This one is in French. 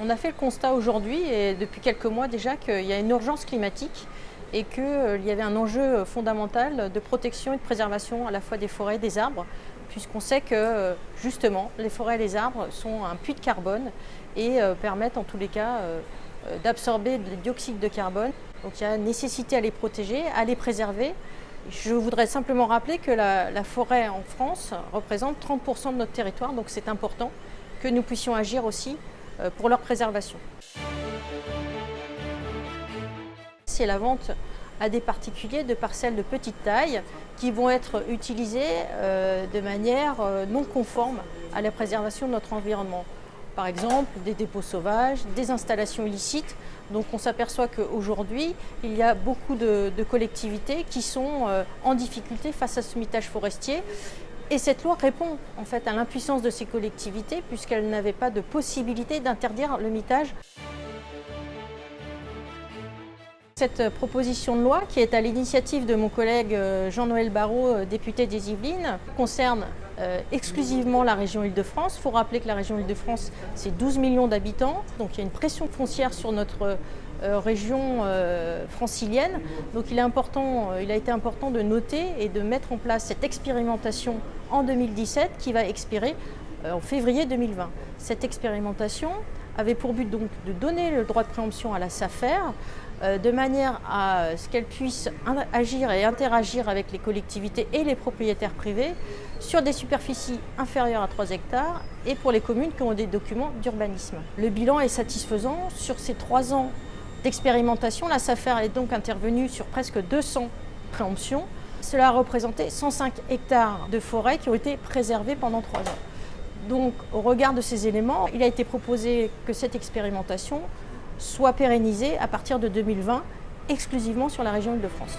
On a fait le constat aujourd'hui et depuis quelques mois déjà qu'il y a une urgence climatique et qu'il y avait un enjeu fondamental de protection et de préservation à la fois des forêts et des arbres, puisqu'on sait que justement les forêts et les arbres sont un puits de carbone et permettent en tous les cas d'absorber le dioxyde de carbone. Donc il y a nécessité à les protéger, à les préserver. Je voudrais simplement rappeler que la forêt en France représente 30% de notre territoire, donc c'est important que nous puissions agir aussi pour leur préservation. C'est la vente à des particuliers de parcelles de petite taille qui vont être utilisées de manière non conforme à la préservation de notre environnement. Par exemple, des dépôts sauvages, des installations illicites. Donc on s'aperçoit qu'aujourd'hui, il y a beaucoup de collectivités qui sont en difficulté face à ce mitage forestier. Et cette loi répond en fait à l'impuissance de ces collectivités puisqu'elles n'avaient pas de possibilité d'interdire le mitage. Cette proposition de loi, qui est à l'initiative de mon collègue Jean-Noël Barrot, député des Yvelines, concerne exclusivement la région Île-de-France. Il faut rappeler que la région Île-de-France, c'est 12 millions d'habitants, donc il y a une pression foncière sur notre région francilienne. Donc il a été important de noter et de mettre en place cette expérimentation en 2017 qui va expirer en février 2020. Cette expérimentation avait pour but donc de donner le droit de préemption à la SAFER de manière à ce qu'elle puisse agir et interagir avec les collectivités et les propriétaires privés sur des superficies inférieures à 3 hectares et pour les communes qui ont des documents d'urbanisme. Le bilan est satisfaisant. Sur ces 3 ans d'expérimentation, la SAFER est donc intervenue sur presque 200 préemptions. Cela a représenté 105 hectares de forêt qui ont été préservés pendant 3 ans. Donc, au regard de ces éléments, il a été proposé que cette expérimentation soit pérennisée à partir de 2020, exclusivement sur la région Île-de-France.